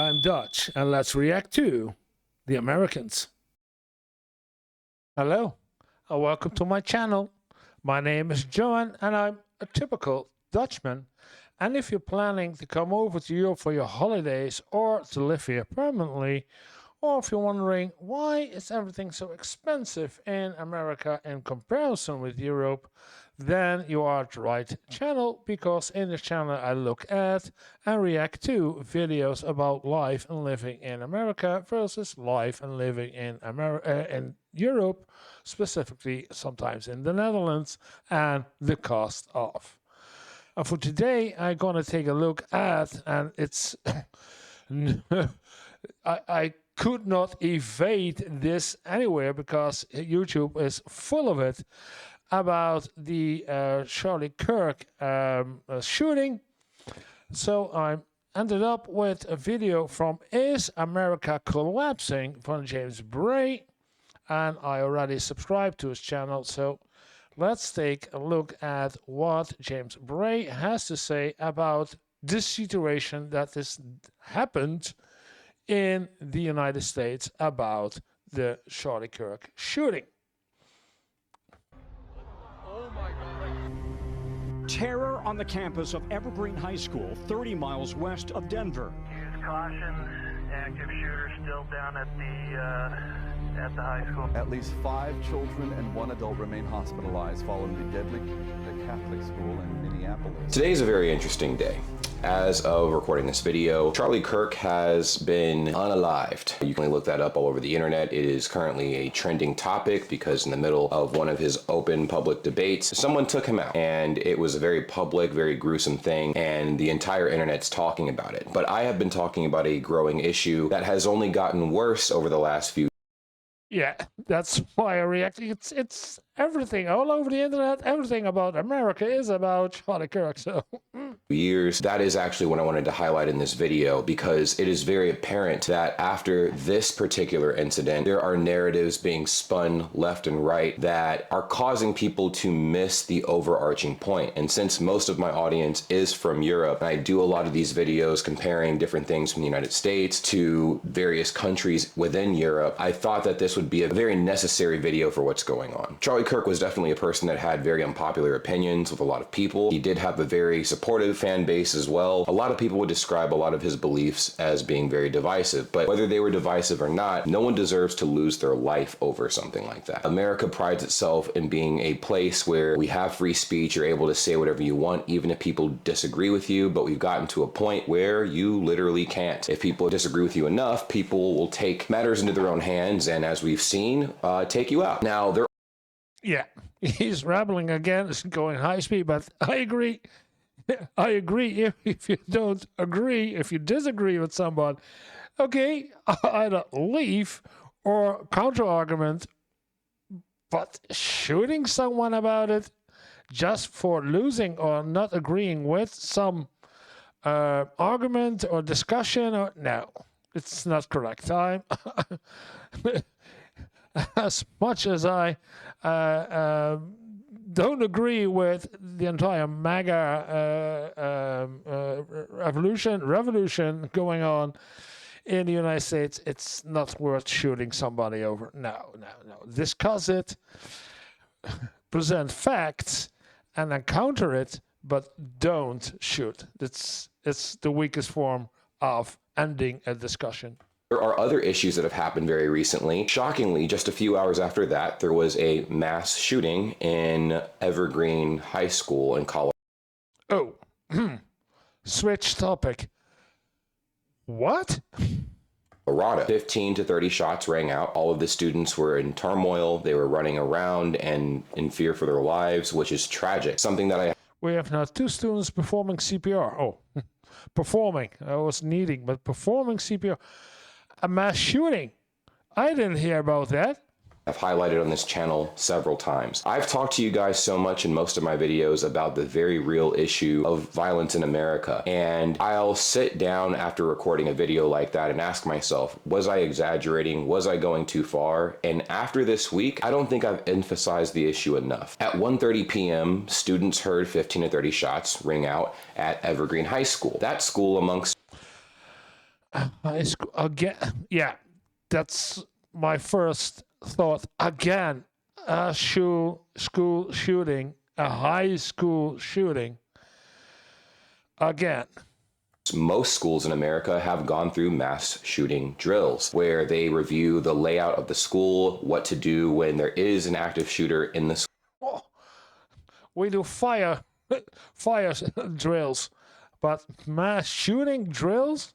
I'm Dutch, and let's react to the Americans. Hello, and welcome to my channel. My name is Johan, and I'm a typical Dutchman. And if you're planning to come over to Europe for your holidays or to live here permanently, or if you're wondering why is everything so expensive in America in comparison with Europe, then you are at the right channel, because in this channel I look at and react to videos about life and living in America versus life and living in in Europe, specifically sometimes in the Netherlands, and the cost of. And for today I'm gonna take a look at, and it's I could not evade this anywhere because YouTube is full of it, about the Charlie Kirk shooting. So I ended up with a video from Is America Collapsing from James Bray, and I already subscribed to his channel, so let's take a look at what James Bray has to say about this situation that has happened in the United States about the Charlie Kirk shooting. Oh my God. Terror on the campus of Evergreen High School, 30 miles west of Denver. Use caution. Active shooter still down at the high school. At least 5 children and 1 adult remain hospitalized following the deadly at a Catholic school in Minneapolis. Today is a very interesting day. As of recording this video, Charlie Kirk has been unalived. You can look that up all over the internet. It is currently a trending topic because in the middle of one of his open public debates, someone took him out, and it was a very public, very gruesome thing, and the entire internet's talking about it. But I have been talking about a growing issue that has only gotten worse over the last few. Yeah, that's why I react. It's everything all over the internet. Everything about America is about Charlie Kirk. So years. That is actually what I wanted to highlight in this video, because it is very apparent that after this particular incident, there are narratives being spun left and right that are causing people to miss the overarching point. And since most of my audience is from Europe, and I do a lot of these videos comparing different things from the United States to various countries within Europe, I thought that this would be a very necessary video for what's going on. Charlie Kirk was definitely a person that had very unpopular opinions with a lot of people. He did have a very supportive fan base as well. A lot of people would describe a lot of his beliefs as being very divisive, but whether they were divisive or not, no one deserves to lose their life over something like that. America prides itself in being a place where we have free speech. You're able to say whatever you want, even if people disagree with you, but we've gotten to a point where you literally can't. If people disagree with you enough, people will take matters into their own hands, and as we've seen, take you out. Now, there. yeah, he's rambling again. It's going high speed, but I agree. I agree. If you don't agree, if you disagree with someone, okay, either leave or counter argument. But shooting someone about it just for losing or not agreeing with some argument or discussion, or no, it's not correct. I'm as much as I don't agree with the entire MAGA revolution going on in the United States, it's not worth shooting somebody over. No. Discuss it, present facts, and then counter it, but don't shoot. It's the weakest form of ending a discussion. There are other issues that have happened very recently. Shockingly, just a few hours after that, there was a mass shooting in Evergreen High School in Colorado. Oh, switch topic. What? 15 to 30 shots rang out. All of the students were in turmoil. They were running around and in fear for their lives, which is tragic. Something that We have now 2 students performing CPR. Oh, performing. I was needing, but performing CPR. A mass shooting. I didn't hear about that. I've highlighted on this channel several times. I've talked to you guys so much in most of my videos about the very real issue of violence in America, and I'll sit down after recording a video like that and ask myself, was I exaggerating? Was I going too far? And after this week, I don't think I've emphasized the issue enough. At 1:30 p.m., students heard 15 to 30 shots ring out at Evergreen High School. That school, amongst High school again. Yeah, that's my first thought. Again, a school shooting, a high school shooting. Again. Most schools in America have gone through mass shooting drills where they review the layout of the school, what to do when there is an active shooter in the school. Oh, we do fire drills, but mass shooting drills?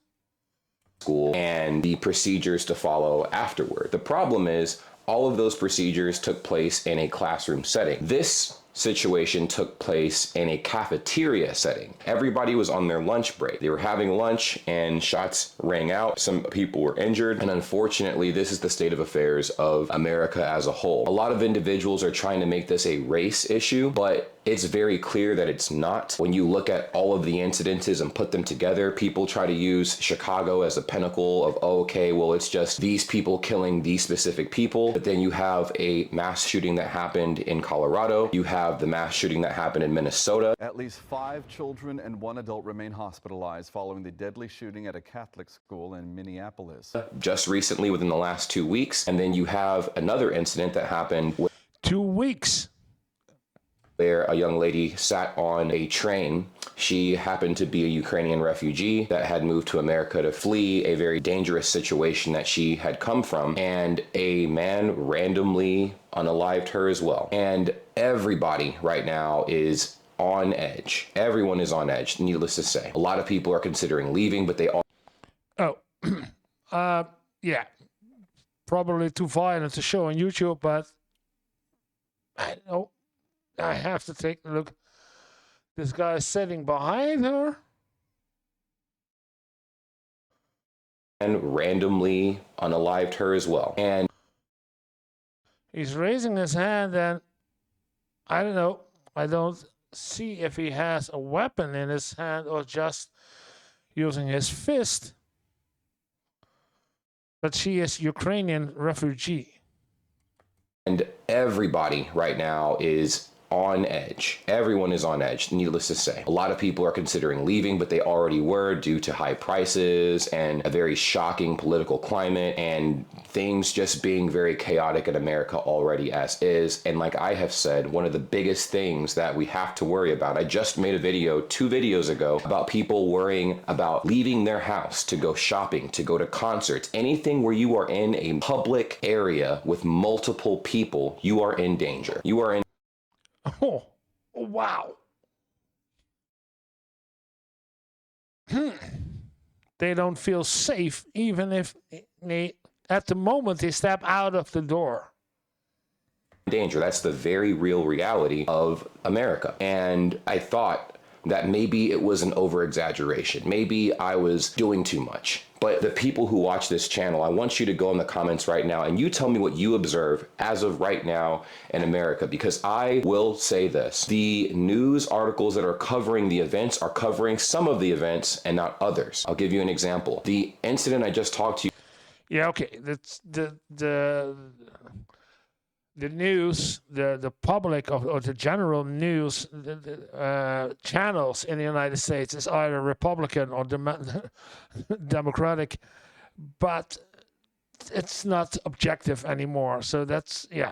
School and the procedures to follow afterward. The problem is all of those procedures took place in a classroom setting. This situation took place in a cafeteria setting. Everybody was on their lunch break. They were having lunch and shots rang out. Some people were injured. And unfortunately, this is the state of affairs of America as a whole. A lot of individuals are trying to make this a race issue, but it's very clear that it's not. When you look at all of the incidences and put them together, people try to use Chicago as a pinnacle of, oh, okay, well, it's just these people killing these specific people. But then you have a mass shooting that happened in Colorado. You have the mass shooting that happened in Minnesota. At least 5 children and 1 adult remain hospitalized following the deadly shooting at a Catholic school in Minneapolis. Just recently, within the last 2 weeks. And then you have another incident that happened 2 weeks. Where a young lady sat on a train. She happened to be a Ukrainian refugee that had moved to America to flee a very dangerous situation that she had come from, and a man randomly unalived her as well. And everybody right now is on edge. Everyone is on edge, needless to say. A lot of people are considering leaving, but they all... Oh, yeah. Probably too violent to show on YouTube, but I know. I have to take a look. This guy is sitting behind her. And randomly unalived her as well. And he's raising his hand, and I don't know. I don't see if he has a weapon in his hand or just using his fist. But she is Ukrainian refugee. And everybody right now is on edge. Everyone is on edge, needless to say. A lot of people are considering leaving, but they already were due to high prices and a very shocking political climate and things just being very chaotic in America already as is. And like I have said, one of the biggest things that we have to worry about, I just made a video 2 videos ago about people worrying about leaving their house to go shopping, to go to concerts, anything where you are in a public area with multiple people, you are in danger. You are in Oh, wow. They don't feel safe even if they, at the moment they step out of the door. Danger. That's the very real reality of America. And I thought that maybe it was an over-exaggeration. Maybe I was doing too much. But the people who watch this channel, I want you to go in the comments right now and you tell me what you observe as of right now in America, because I will say this. The news articles that are covering the events are covering some of the events and not others. I'll give you an example. The incident I just talked to you. Yeah, okay. That's the news, the public or the general news channels in the United States is either Republican or Democratic, but it's not objective anymore. So that's, yeah.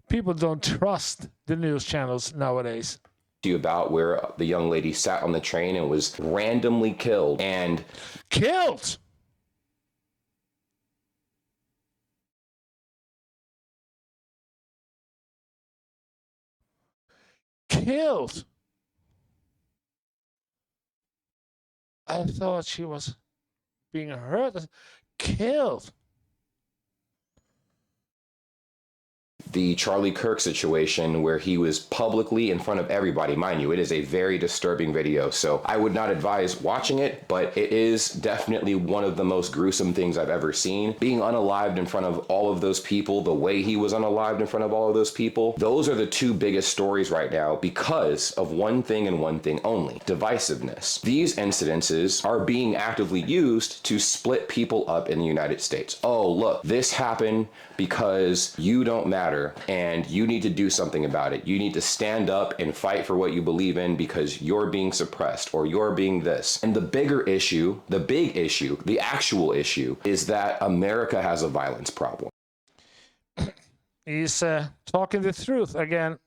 People don't trust the news channels nowadays. You about where the young lady sat on the train and was randomly killed and... Killed! Killed. I thought she was being hurt. Killed. The Charlie Kirk situation where he was publicly in front of everybody. Mind you, it is a very disturbing video, so I would not advise watching it, but it is definitely one of the most gruesome things I've ever seen. Being unalived in front of all of those people, the way he was unalived in front of all of those people, those are the 2 biggest stories right now because of one thing and one thing only: divisiveness. These incidences are being actively used to split people up in the United States. Oh, look, this happened because you don't matter. matter, and you need to do something about it. You need to stand up and fight for what you believe in because you're being suppressed or you're being this. And the bigger issue, the big issue, the actual issue is that America has a violence problem. He's talking the truth again.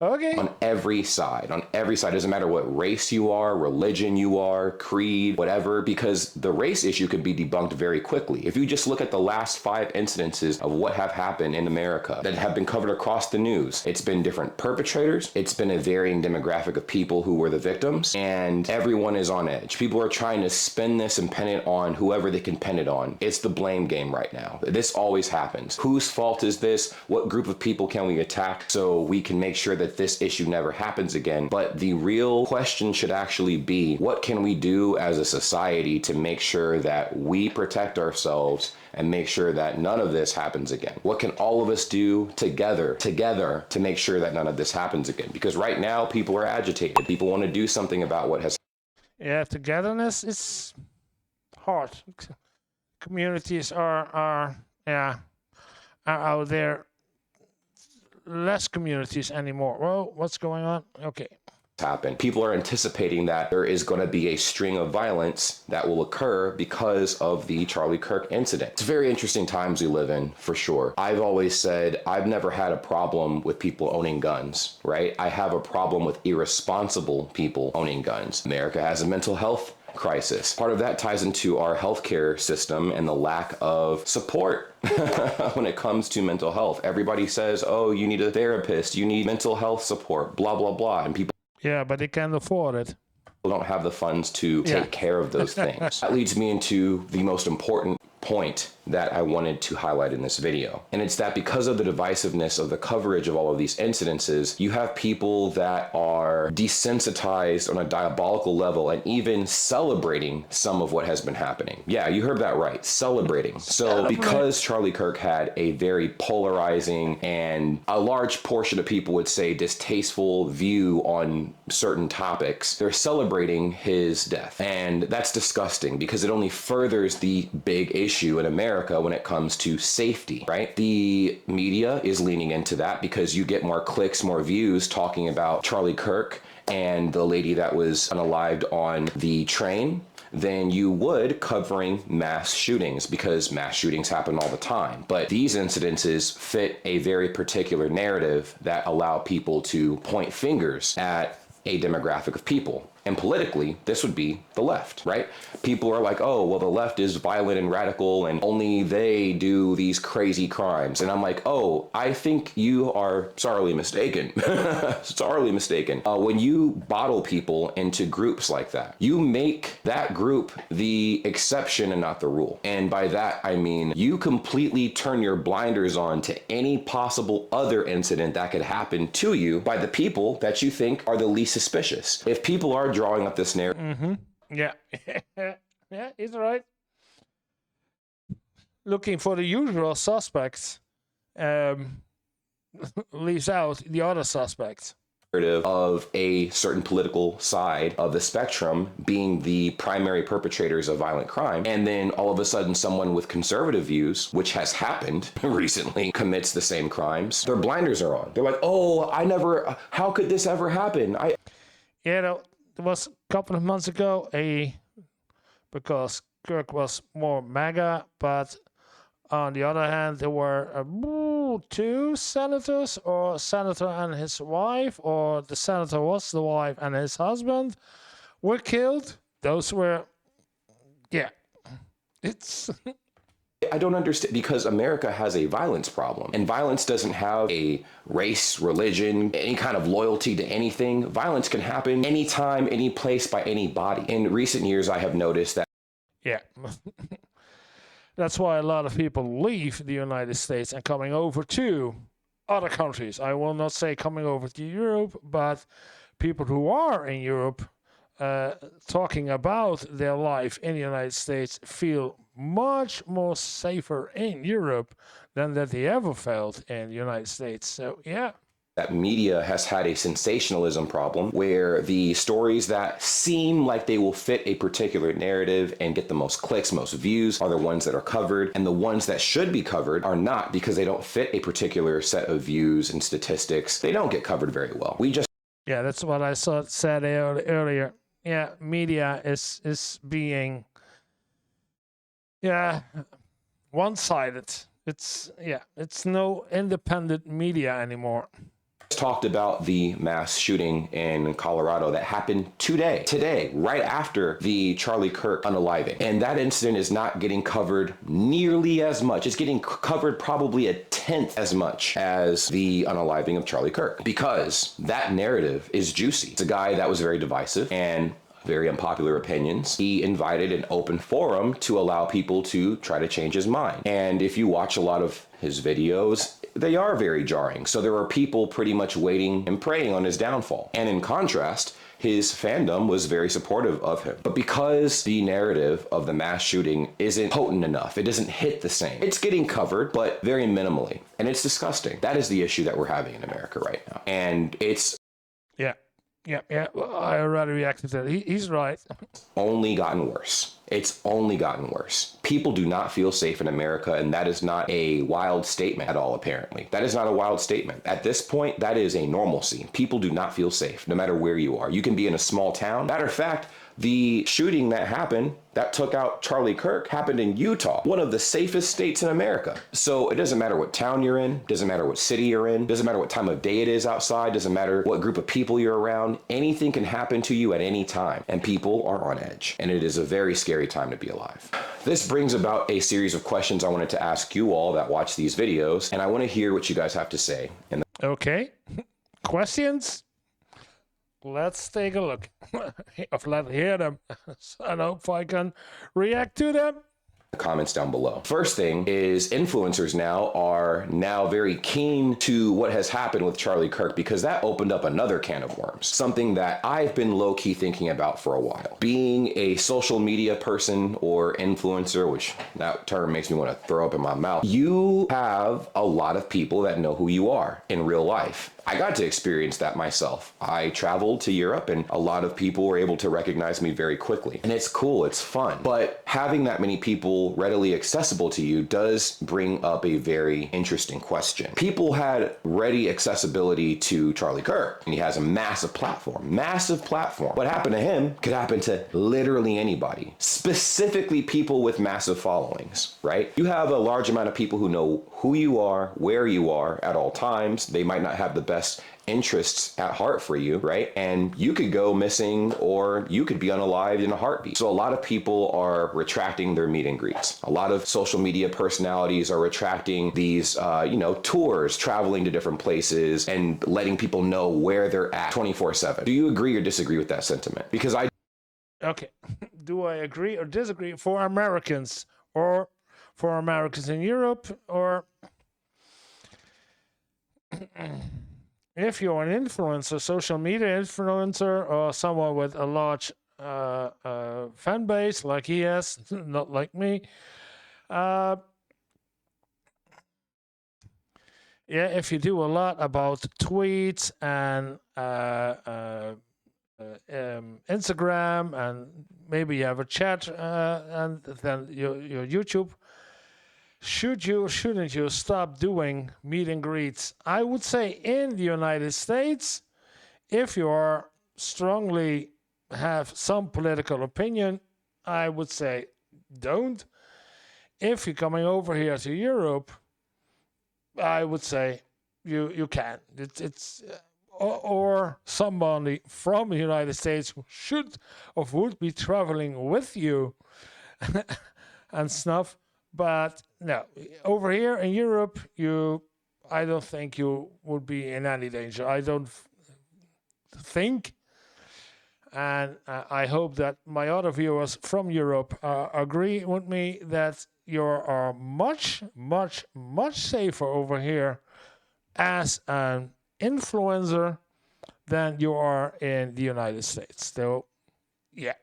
Okay. On every side, doesn't matter what race you are, religion you are, creed, whatever, because the race issue could be debunked very quickly. If you just look at the last 5 incidences of what have happened in America that have been covered across the news, it's been different perpetrators, it's been a varying demographic of people who were the victims, and everyone is on edge. People are trying to spin this and pin it on whoever they can pin it on. It's the blame game right now. This always happens. Whose fault is this? What group of people can we attack so we can make sure that this issue never happens again? But the real question should actually be, what can we do as a society to make sure that we protect ourselves and make sure that none of this happens again? What can all of us do together to make sure that none of this happens again? Because right now people are agitated. People want to do something about what has. Yeah, togetherness is hard. Communities are out there. Less communities anymore. Well, what's going on? Okay. Happen. People are anticipating that there is going to be a string of violence that will occur because of the Charlie Kirk incident. It's very interesting times we live in, for sure. I've always said I've never had a problem with people owning guns, right? I have a problem with irresponsible people owning guns. America has a mental health crisis. Part of that ties into our healthcare system and the lack of support when it comes to mental health. Everybody says, oh, you need a therapist, you need mental health support, blah, blah, blah. And people but they can't afford it. Don't have the funds to take care of those things. That leads me into the most important point that I wanted to highlight in this video. And it's that because of the divisiveness of the coverage of all of these incidences, you have people that are desensitized on a diabolical level and even celebrating some of what has been happening. Yeah, you heard that right, celebrating. So because Charlie Kirk had a very polarizing and a large portion of people would say distasteful view on certain topics, they're celebrating his death. And that's disgusting because it only furthers the big issue in America when it comes to safety, right? The media is leaning into that because you get more clicks, more views talking about Charlie Kirk and the lady that was unalived on the train than you would covering mass shootings, because mass shootings happen all the time. But these incidences fit a very particular narrative that allow people to point fingers at a demographic of people. And politically, this would be the left, right? People are like, oh, well, the left is violent and radical and only they do these crazy crimes. And I'm like, oh, I think you are sorely mistaken. Sorely mistaken. When you bottle people into groups like that, you make that group the exception and not the rule. And by that, I mean, you completely turn your blinders on to any possible other incident that could happen to you by the people that you think are the least suspicious. If people are drawing up this narrative. Yeah, he's right. Looking for the usual suspects leaves out the other suspects. Of a certain political side of the spectrum being the primary perpetrators of violent crime, and then all of a sudden someone with conservative views, which has happened recently, commits the same crimes. Their blinders are on. They're like, oh, how could this ever happen? There was a couple of months ago, because Kirk was more MAGA, but on the other hand, there were 2 senators, or a senator and his wife, or the senator was the wife and his husband were killed. Those were, it's... I don't understand, because America has a violence problem, and violence doesn't have a race, religion, any kind of loyalty to anything. Violence can happen anytime, any place, by anybody. In recent years, I have noticed that. Yeah. That's why a lot of people leave the United States and coming over to other countries. I will not say coming over to Europe, but people who are in Europe talking about their life in the United States feel much more safer in Europe than that they ever felt in the United States. So, yeah. that media has had a sensationalism problem where the stories that seem like they will fit a particular narrative and get the most clicks, most views are the ones that are covered, and the ones that should be covered are not because they don't fit a particular set of views and statistics. They don't get covered very well. Yeah, that's what I said earlier. Yeah, media is being one-sided. It's no independent media anymore. Talked about the mass shooting in Colorado that happened today, right after the Charlie Kirk unaliving. And that incident is not getting covered nearly as much. It's getting covered probably a tenth as much as the unaliving of Charlie Kirk because that narrative is juicy. It's a guy that was very divisive and very unpopular opinions. He invited an open forum to allow people to try to change his mind. And if you watch a lot of his videos, they are very jarring. So there are people pretty much waiting and praying on his downfall. And in contrast, his fandom was very supportive of him. But because the narrative of the mass shooting isn't potent enough, it doesn't hit the same. It's getting covered, but very minimally. And it's disgusting. That is the issue that we're having in America right now. And it's Well, I already reacted to that. He's right. Only gotten worse. It's only gotten worse. People do not feel safe in America, and that is not a wild statement at all, apparently. That is not a wild statement. At this point, that is a normalcy. People do not feel safe, no matter where you are. You can be in a small town. Matter of fact, the shooting that happened, that took out Charlie Kirk, happened in Utah, one of the safest states in America. So it doesn't matter what town you're in, doesn't matter what city you're in, doesn't matter what time of day it is outside, doesn't matter what group of people you're around, anything can happen to you at any time, and people are on edge. And it is a very scary time to be alive. This brings about a series of questions I wanted to ask you all that watch these videos, and I want to hear what you guys have to say. Okay, questions? Let's take a look. Let's hear them. I hope I can react to them. Comments down below. First thing is influencers are now very keen to what has happened with Charlie Kirk because that opened up another can of worms. Something that I've been low-key thinking about for a while. Being a social media person or influencer, which that term makes me want to throw up in my mouth, you have a lot of people that know who you are in real life. I got to experience that myself. I traveled to Europe and a lot of people were able to recognize me very quickly. And it's cool, it's fun. But having that many people readily accessible to you does bring up a very interesting question. People had ready accessibility to Charlie Kirk and he has a massive platform. Massive platform. What happened to him could happen to literally anybody. Specifically people with massive followings, right? You have a large amount of people who know who you are, where you are at all times. They might not have the best interests at heart for you, right? And you could go missing or you could be unalived in a heartbeat. So a lot of people are retracting their meet and greets. A lot of social media personalities are retracting these, tours, traveling to different places and letting people know where they're at 24/7. Do you agree or disagree with that sentiment? Because Okay. Do I agree or disagree for Americans or for Americans in Europe or if you're an influencer, social media influencer, or someone with a large fan base like he has, not like me, if you do a lot about tweets and Instagram, and maybe you have a chat, and then your YouTube, shouldn't you stop doing meet and greets? I would say in the United States, if you are strongly have some political opinion, I would say don't. If you're coming over here to Europe, I would say you can. It's or somebody from the United States who should or would be traveling with you and stuff. But no, over here in Europe, I don't think you would be in any danger. I don't think, and I hope that my other viewers from Europe agree with me that you are much, much, much safer over here as an influencer than you are in the United States. So, yeah.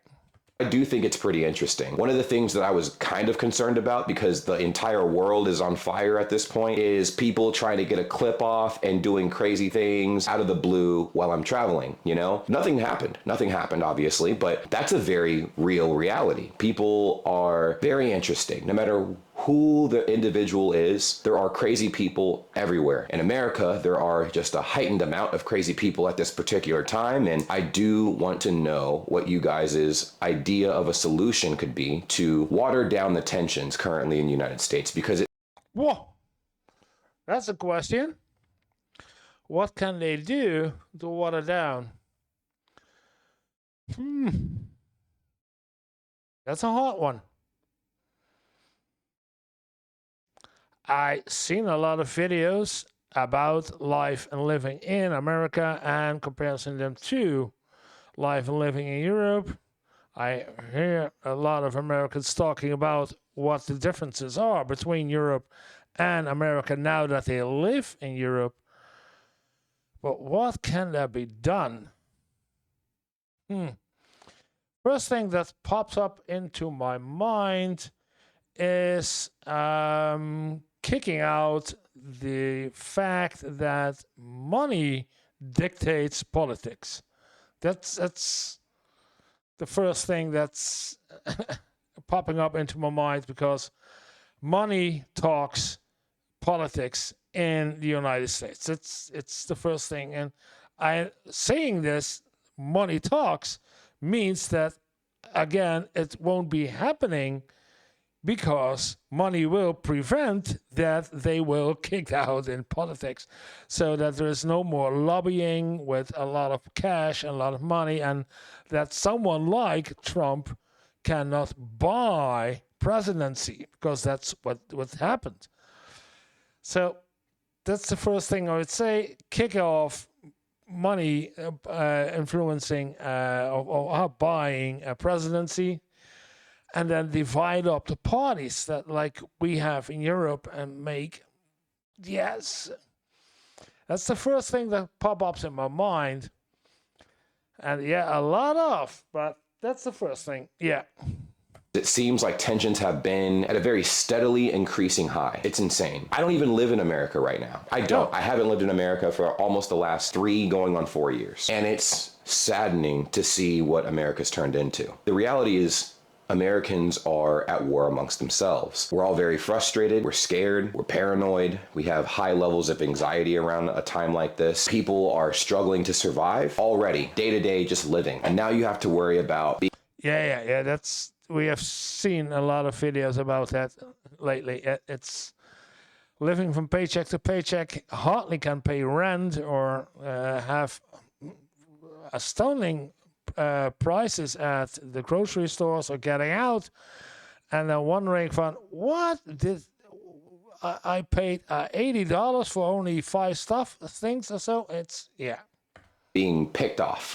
I do think it's pretty interesting. One of the things that I was kind of concerned about, because the entire world is on fire at this point, is people trying to get a clip off and doing crazy things out of the blue while I'm traveling, you know? Nothing happened, obviously, but that's a very real reality. People are very interesting. No matter who the individual is, there are crazy people everywhere. In America, there are just a heightened amount of crazy people at this particular time, and I do want to know what you guys' idea of a solution could be to water down the tensions currently in the United States, because Whoa, that's a question. What can they do to water down? That's a hard one. I've seen a lot of videos about life and living in America and comparing them to life and living in Europe. I hear a lot of Americans talking about what the differences are between Europe and America now that they live in Europe. But what can there be done? First thing that pops up into my mind is kicking out the fact that money dictates politics. That's the first thing that's popping up into my mind, because money talks politics in the United States. It's the first thing, and saying this, money talks, means that again it won't be happening, because money will prevent that they will kick out in politics, so that there is no more lobbying with a lot of cash and a lot of money, and that someone like Trump cannot buy presidency, because that's what happened. So that's the first thing I would say. Kick off money influencing or buying a presidency, and then divide up the parties that like we have in Europe and make, yes, that's the first thing that pops in my mind. And yeah, a lot of, but that's the first thing. Yeah. it seems like tensions have been at a very steadily increasing high. It's insane. I don't even live in America right now. I don't. I haven't lived in America for almost the last 3 going on 4 years. And it's saddening to see what America's turned into. The reality is Americans are at war amongst themselves. We're all very frustrated. We're scared. We're paranoid. We have high levels of anxiety around a time like this. People are struggling to survive already, day to day, just living. And now you have to worry about... Yeah. We have seen a lot of videos about that lately. It's living from paycheck to paycheck, hardly can pay rent or have astounding prices at the grocery stores or getting out, and then wondering from what did I paid $80 for only 5 things or so. It's being picked off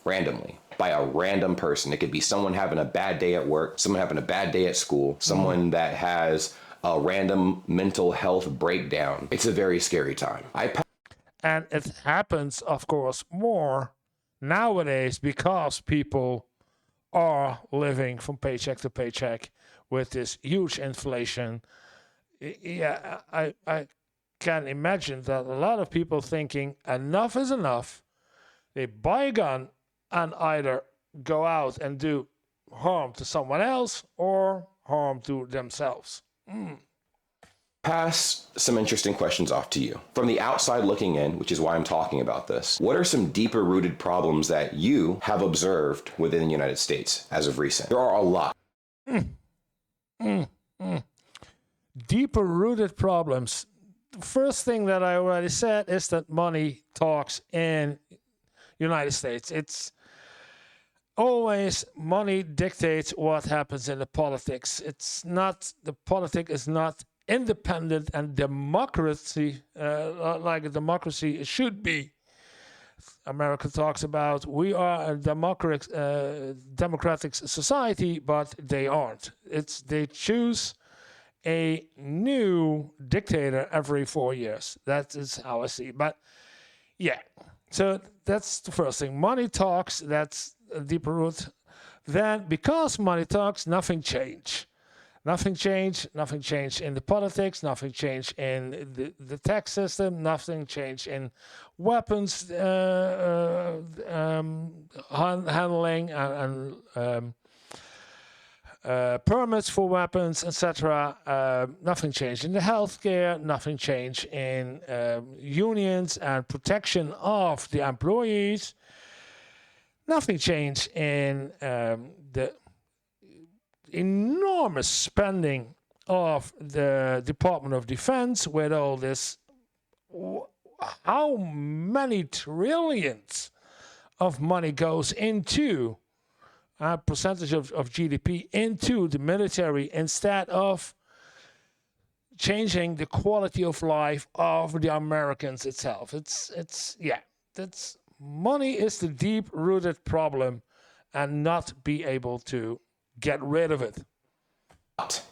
randomly by a random person. It could be someone having a bad day at work, someone having a bad day at school, someone that has a random mental health breakdown. It's a very scary time. And it happens, of course, more nowadays because people are living from paycheck to paycheck with this huge inflation. I can imagine that a lot of people thinking enough is enough. They buy a gun and either go out and do harm to someone else or harm to themselves. Pass some interesting questions off to you. From the outside looking in, which is why I'm talking about this, what are some deeper rooted problems that you have observed within the United States as of recent? There are a lot. Deeper rooted problems. The first thing that I already said is that money talks in United States. It's always money dictates what happens in the politics. It's not, the politics is not independent and democracy like a democracy should be. America talks about we are a democratic society, but they aren't. They choose a new dictator every 4 years. That is how I see it. But yeah, so that's the first thing. Money talks, that's a deeper root. then because money talks, nothing changed. Nothing changed in the politics, nothing changed in the tax system, nothing changed in weapons handling and permits for weapons, etc. Nothing changed in the healthcare, nothing changed in unions and protection of the employees. Nothing changed in the enormous spending of the Department of Defense with all this, how many trillions of money goes into a percentage of GDP into the military instead of changing the quality of life of the Americans itself. That's money is the deep-rooted problem, and not be able to get rid of it.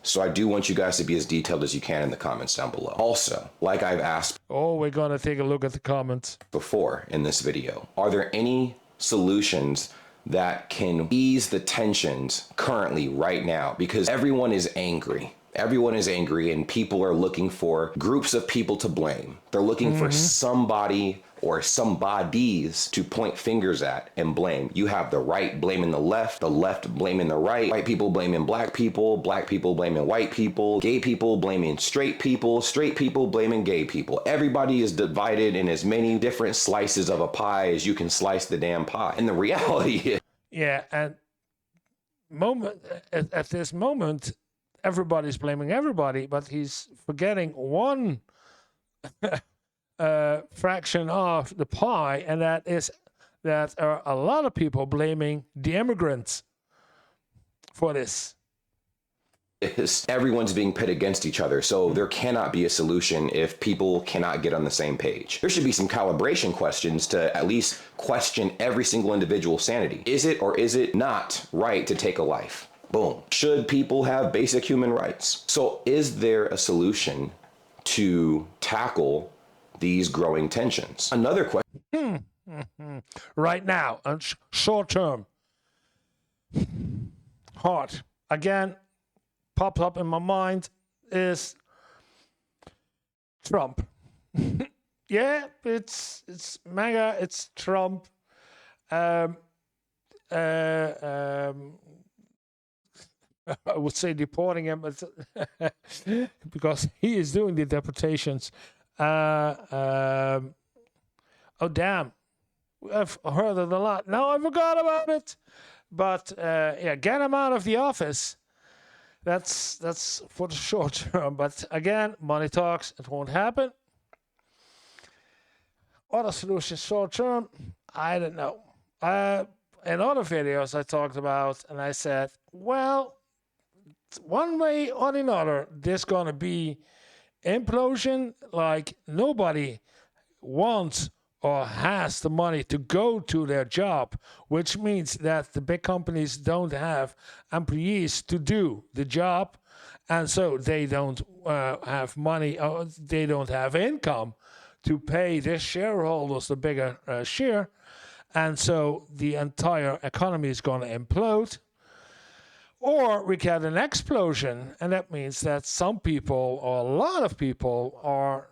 So I do want you guys to be as detailed as you can in the comments down below. Also, like I've asked we're going to take a look at the comments before in this video, are there any solutions that can ease the tensions currently right now? Because everyone is angry. Everyone is angry, and people are looking for groups of people to blame. They're looking for somebody or somebodies to point fingers at and blame. You have the right blaming the left blaming the right, white people blaming black people blaming white people, gay people blaming straight people blaming gay people. Everybody is divided in as many different slices of a pie as you can slice the damn pie. And the reality is... Yeah, and at this moment, everybody's blaming everybody, but he's forgetting one fraction of the pie, and that is that are a lot of people blaming the immigrants for this. Everyone's being pit against each other, so there cannot be a solution if people cannot get on the same page. There should be some calibration questions to at least question every single individual's sanity. Is it or is it not right to take a life? Boom. Should people have basic human rights? So is there a solution to tackle these growing tensions? Another question. Right now, short term, hard. Again, popped up in my mind is Trump. Yeah, it's MAGA, it's Trump. I would say deporting him, but because he is doing the deportations. Oh damn, I've heard it a lot. Now I forgot about it. But yeah, get him out of the office. That's for the short term. But again, money talks. It won't happen. Other solutions short term, I don't know. In other videos I talked about, and I said, well, one way or another, there's gonna be implosion. Like nobody wants or has the money to go to their job, which means that the big companies don't have employees to do the job, and so they don't have money, or they don't have income to pay their shareholders the bigger share, and so the entire economy is going to implode. Or we get an explosion, and that means that some people, or a lot of people, are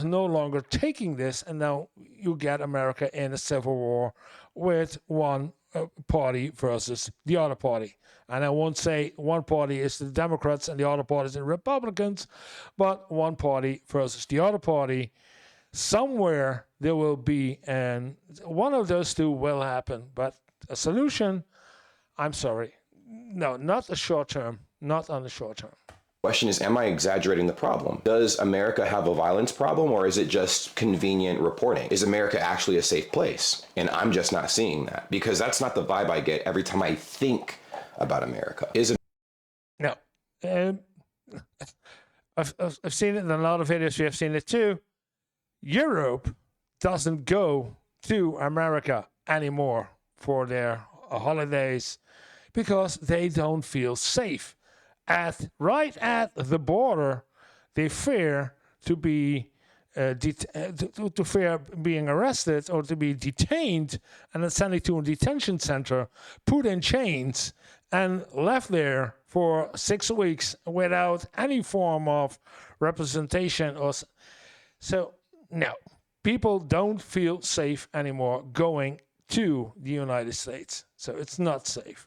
no longer taking this, and now you get America in a civil war with one party versus the other party. And I won't say one party is the Democrats and the other party is the Republicans, but one party versus the other party. Somewhere there will be, and one of those two will happen. But a solution, I'm sorry. No, not the short term, not on the short term. Question is, am I exaggerating the problem? Does America have a violence problem, or is it just convenient reporting? Is America actually a safe place? And I'm just not seeing that, because that's not the vibe I get every time I think about America. No. I've seen it in a lot of videos. You have seen it too. Europe doesn't go to America anymore for their holidays, because they don't feel safe. Right at the border, they fear to be to fear being arrested or to be detained and then sent to a detention center, put in chains, and left there for 6 weeks without any form of representation. So, no, people don't feel safe anymore going to the United States. So it's not safe.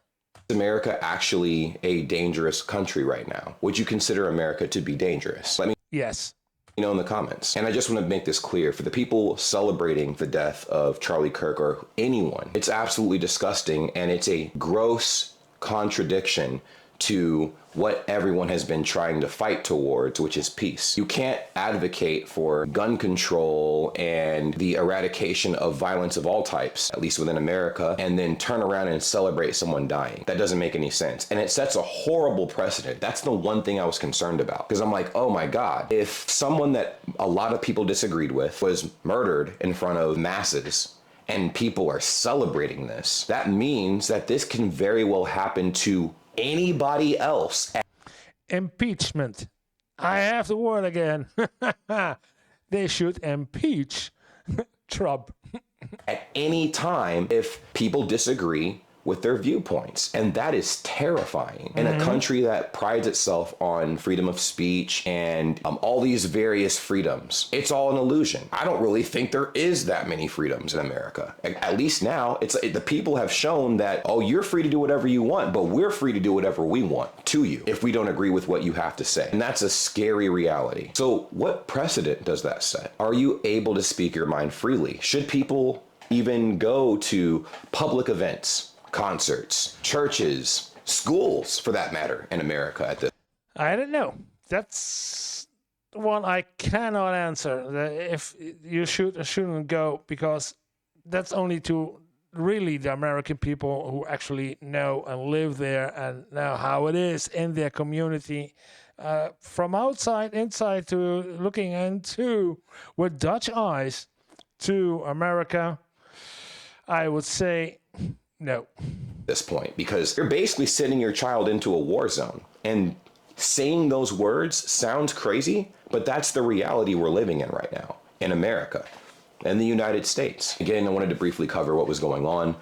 Is America actually a dangerous country right now? Would you consider America to be dangerous? Let me Yes. know in the comments. And I just want to make this clear for the people celebrating the death of Charlie Kirk or anyone. It's absolutely disgusting, and it's a gross contradiction to what everyone has been trying to fight towards, which is peace. You can't advocate for gun control and the eradication of violence of all types, at least within America, and then turn around and celebrate someone dying. That doesn't make any sense. And it sets a horrible precedent. That's the one thing I was concerned about, because I'm like, oh my God, if someone that a lot of people disagreed with was murdered in front of masses, and people are celebrating this, that means that this can very well happen to anybody else. Impeachment. I have the word again. They should impeach Trump. At any time if people disagree with their viewpoints. And that is terrifying. In a country that prides itself on freedom of speech and all these various freedoms, it's all an illusion. I don't really think there is that many freedoms in America. At least now, the people have shown that, oh, you're free to do whatever you want, but we're free to do whatever we want to you if we don't agree with what you have to say. And that's a scary reality. So what precedent does that set? Are you able to speak your mind freely? Should people even go to public events, concerts, churches, schools, for that matter, in America at this? I don't know. That's one I cannot answer. If you should or shouldn't go, because that's only to really the American people who actually know and live there and know how it is in their community. From outside, inside, to looking into with Dutch eyes to America, I would say no. This point, because you're basically sending your child into a war zone, and saying those words sounds crazy, but that's the reality we're living in right now in America and the United States. Again, I wanted to briefly cover what was going on,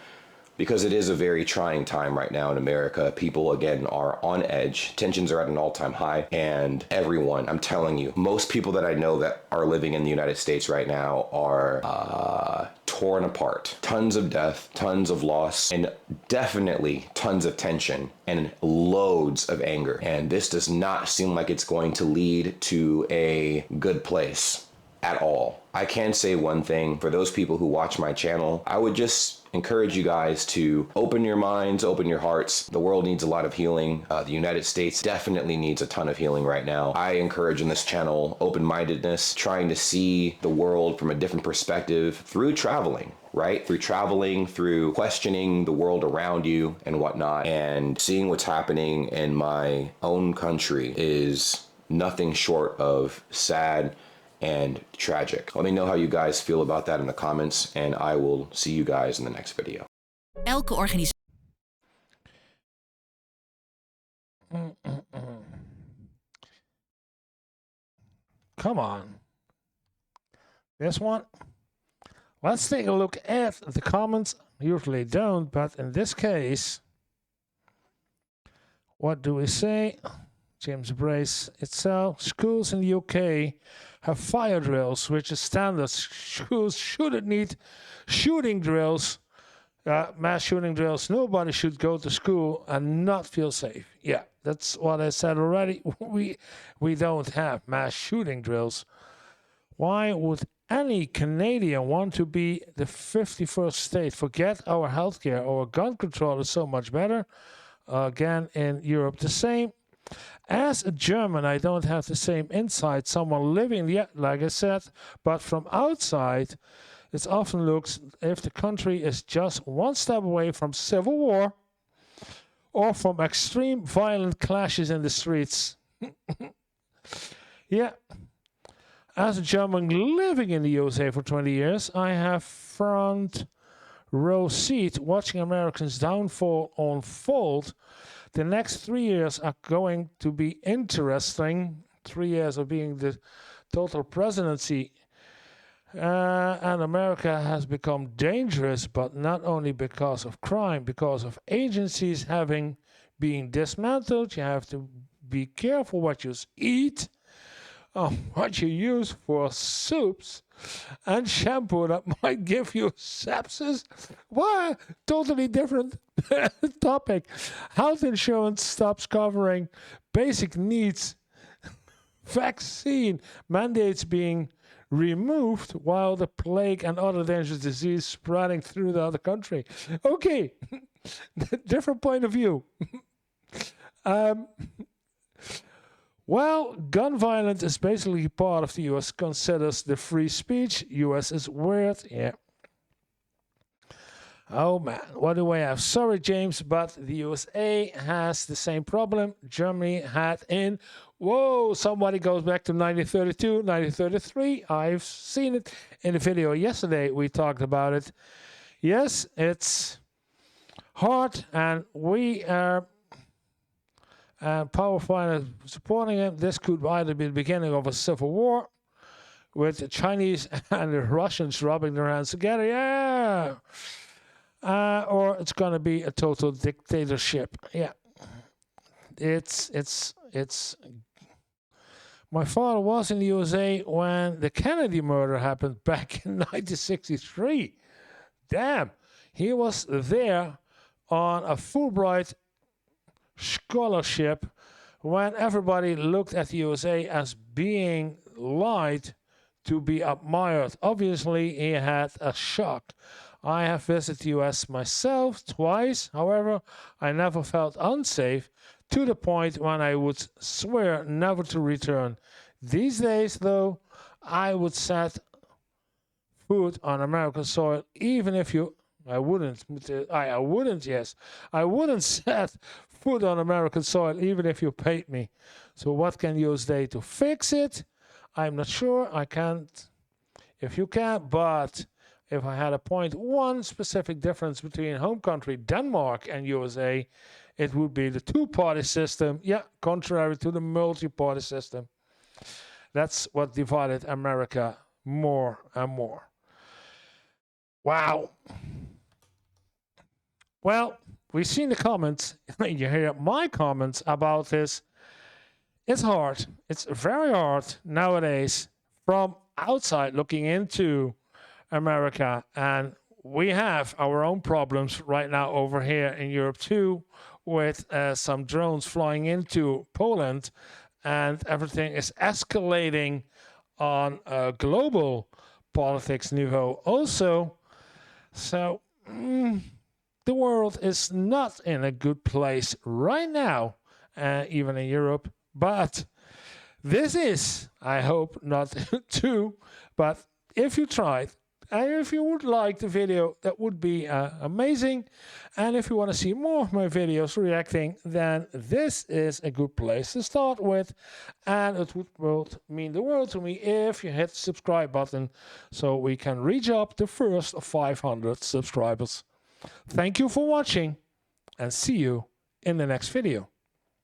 because it is a very trying time right now in America. People, again, are on edge. Tensions are at an all-time high. And everyone, I'm telling you, most people that I know that are living in the United States right now are torn apart. Tons of death, tons of loss, and definitely tons of tension and loads of anger. And this does not seem like it's going to lead to a good place at all. I can say one thing for those people who watch my channel. I would just encourage you guys to open your minds, open your hearts. The world needs a lot of healing. The United States definitely needs a ton of healing right now. I encourage in this channel open-mindedness, trying to see the world from a different perspective through traveling, right? Through traveling, through questioning the world around you and whatnot. And seeing what's happening in my own country is nothing short of sad and tragic. Let me know how you guys feel about that in the comments, and I will see you guys in the next video. Elke organisatie. Come on. This one. Let's take a look at the comments. Usually don't, but in this case, what do we say? James Brace itself. Schools in the UK have fire drills, which is standard. Schools shouldn't need shooting drills, mass shooting drills. Nobody should go to school and not feel safe. Yeah, that's what I said already. We don't have mass shooting drills. Why would any Canadian want to be the 51st state? Forget our healthcare. Our gun control is so much better. Again, in Europe, the same. As a German, I don't have the same insight someone living yet, like I said, but from outside, it often looks if the country is just one step away from civil war or from extreme violent clashes in the streets. Yeah. As a German living in the USA for 20 years, I have front row seat watching Americans' downfall unfold. The next 3 years are going to be interesting. 3 years of being the total presidency And America has become dangerous, but not only because of crime, because of agencies being dismantled. You have to be careful what you eat, what you use for soups, and shampoo that might give you sepsis. What? Totally different topic. Health insurance stops covering basic needs. Vaccine mandates being removed while the plague and other dangerous disease spreading through the other country. Okay, different point of view. Well, gun violence is basically part of the U.S. considers the free speech. U.S. is weird, yeah. Oh man, what do we have? Sorry, James, but the USA has the same problem Germany had in, whoa, somebody goes back to 1932, 1933. I've seen it in the video yesterday. We talked about it. Yes, it's hard, and we are powerful supporting it. This could either be the beginning of a civil war with the Chinese and the Russians rubbing their hands together. Yeah. Or it's going to be a total dictatorship. Yeah. It's my father was in the USA when the Kennedy murder happened back in 1963. Damn. He was there on a Fulbright scholarship when everybody looked at the USA as being lied to be admired. Obviously, he had a shock. I have visited the US myself twice. However, I never felt unsafe to the point when I would swear never to return. These days, though, I would set foot on American soil, even if you... I wouldn't set foot on American soil, even if you paid me. So what can you say to fix it? I'm not sure. I can't. If you can, but if I had to point one specific difference between home country Denmark and USA, it would be the two-party system. Yeah, contrary to the multi-party system. That's what divided America more and more. Wow. Well, we've seen the comments. You hear my comments about this. It's hard. It's very hard nowadays from outside looking into America. And we have our own problems right now over here in Europe too, with some drones flying into Poland. And everything is escalating on a global politics niveau also. So... the world is not in a good place right now, even in Europe. But this is, I hope, not too. But if you tried, and if you would like the video, that would be amazing. And if you want to see more of my videos reacting, then this is a good place to start with. And it would mean the world to me if you hit the subscribe button so we can reach up the first 500 subscribers. Thank you for watching, and see you in the next video.